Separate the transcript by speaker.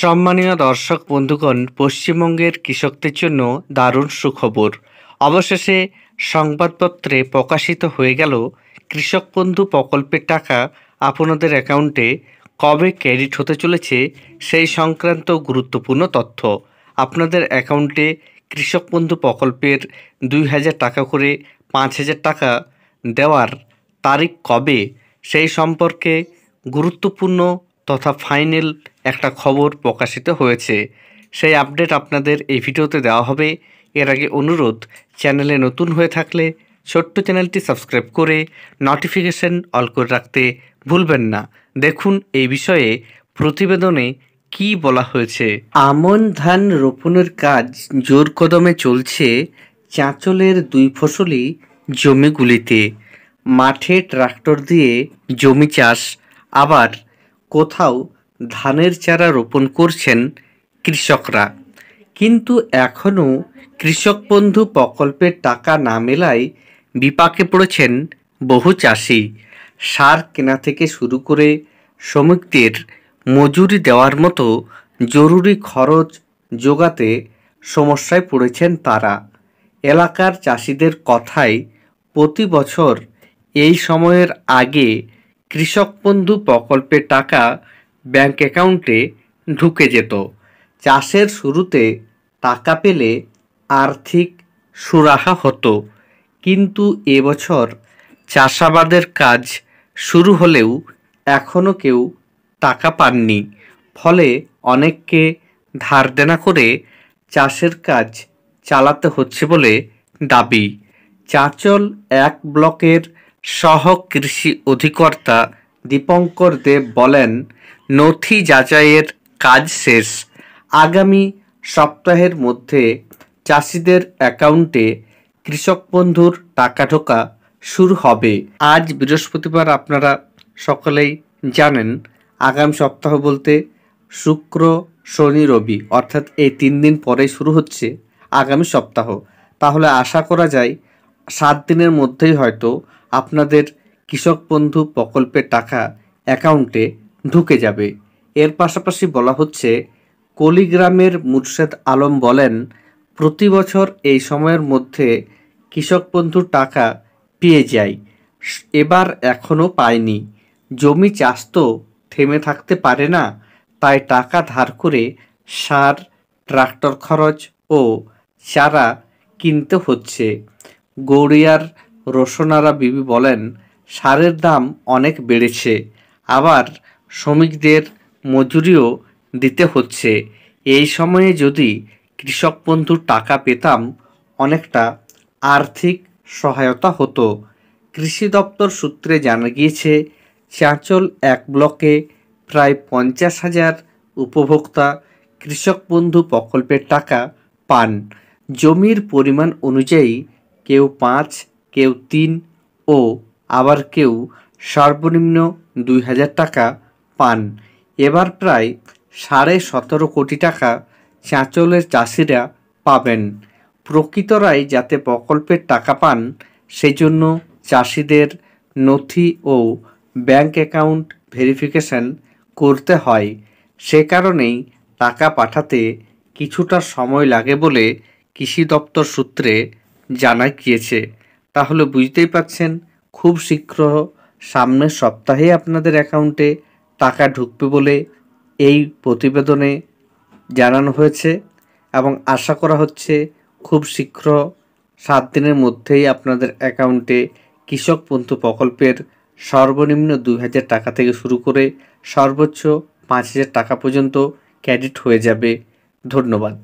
Speaker 1: সম্মানীয় দর্শক বন্ধুগণ, পশ্চিমবঙ্গের কৃষকদের জন্য দারুণ সুখবর। অবশেষে সংবাদপত্রে প্রকাশিত হয়ে গেল কৃষক বন্ধু প্রকল্পের টাকা আপনাদের অ্যাকাউন্টে কবে ক্রেডিট হতে চলেছে সেই সংক্রান্ত গুরুত্বপূর্ণ তথ্য। আপনাদের অ্যাকাউন্টে কৃষক বন্ধু প্রকল্পের 2000 টাকা করে 5000 টাকা দেওয়ার তারিখ কবে সেই সম্পর্কে গুরুত্বপূর্ণ তথা ফাইনাল একটা খবর প্রকাশিত হয়েছে। সেই আপডেট আপনাদের এই ভিডিওতে দেওয়া হবে। এর আগে অনুরোধ, চ্যানেলে নতুন হয়ে থাকলে ছোট্ট চ্যানেলটি সাবস্ক্রাইব করে নোটিফিকেশন অল করে রাখতে ভুলবেন না। দেখুন এই বিষয়ে প্রতিবেদনে কি বলা হয়েছে। আমন ধান রোপণের কাজ জোর কদমে চলছে চাঁচলের 2 ফসলি জমিগুলিতে। মাঠে ট্রাক্টর দিয়ে জমি চাষ, আবার কোথাও ধানের চারা রোপণ করছেন কৃষকরা। কিন্তু এখনও কৃষক বন্ধু প্রকল্পের টাকা না মেলায় বিপাকে পড়েছেন বহু চাষি। সার কেনা থেকে শুরু করে শ্রমিকদের মজুরি দেওয়ার মতো জরুরি খরচ জোগাতে সমস্যায় পড়েছেন তারা। এলাকার চাষিদের কথায় প্রতি বছর এই সময়ের আগে কৃষক বন্ধু প্রকল্পের টাকা ব্যাংক অ্যাকাউন্টে ঢুকে যেত। চাষের শুরুতে টাকা পেলে আর্থিক সুরাহা হতো, কিন্তু এবছর চাষাবাদের কাজ শুরু হলেও এখনও কেউ টাকা পাননি। ফলে অনেককে ধার দেনা করে চাষের কাজ চালাতে হচ্ছে বলে দাবি। চাঁচল 1 ব্লকের সহ কৃষি অধিকর্তা দীপঙ্কর দেব বলেন, নথি যাচাইয়ের কাজ শেষ। আগামী সপ্তাহের মধ্যে চাষিদের অ্যাকাউন্টে কৃষক বন্ধুর টাকা ঢোকা শুরু হবে। আজ বৃহস্পতিবার, আপনারা সকলেই জানেন আগামী সপ্তাহ বলতে শুক্র, শনি, রবি, অর্থাৎ এই 3 দিন পরে শুরু হচ্ছে আগামী সপ্তাহ। তাহলে আশা করা যায় 7 দিনের মধ্যেই হয়তো আপনাদের কৃষক বন্ধু প্রকল্পের টাকা অ্যাকাউন্টে ঢুকে যাবে। এর পাশাপাশি বলা হচ্ছে, কলিগ্রামের মুর্শেদ আলম বলেন, প্রতি বছর এই সময়ের মধ্যে কৃষক বন্ধুর টাকা পেয়ে যায়, এবার এখনও পায়নি। জমি চাষ তো থেমে থাকতে পারে না, তাই টাকা ধার করে সার, ট্রাক্টর খরচ ও চারা কিনতে হচ্ছে। গৌড়িয়ার রোশনারা বিবি বলেন, সারের দাম অনেক বেড়েছে, আবার শ্রমিকদের মজুরিও দিতে হচ্ছে। এই সময়ে যদি কৃষক বন্ধুর টাকা পেতাম অনেকটা আর্থিক সহায়তা হতো। কৃষি দপ্তর সূত্রে জানা গিয়েছে, চাঁচল 1 ব্লকে প্রায় 50,000 উপভোক্তা কৃষক বন্ধু প্রকল্পের টাকা পান। জমির পরিমাণ অনুযায়ী কেউ 5, কেউ 3 ও আবার কেউ সর্বনিম্ন 2000 টাকা পান। এবার প্রায় 17.5 কোটি টাকা চাঁচলের চাষিরা পাবেন। প্রকৃতরাই যাতে প্রকল্পের টাকা পান সেজন্য চাষিদের নথি ও ব্যাংক অ্যাকাউন্ট ভেরিফিকেশন করতে হয়। সে কারণেই টাকা পাঠাতে কিছুটা সময় লাগে বলে কৃষি দপ্তর সূত্রে জানা গিয়েছে। তাহলে বুঝতেই পাচ্ছেন, খুব শীঘ্র সামনের সপ্তাহে আপনাদের অ্যাকাউন্টে টাকা ঢুকবে বলে এই প্রতিবেদনে জানানো হয়েছে এবং আশা করা হচ্ছে খুব শীঘ্র 7 দিনের মধ্যেই আপনাদের অ্যাকাউন্টে কৃষক বন্ধু প্রকল্পের সর্বনিম্ন 2000 টাকা থেকে শুরু করে সর্বোচ্চ 5000 টাকা পর্যন্ত ক্রেডিট হয়ে যাবে। ধন্যবাদ।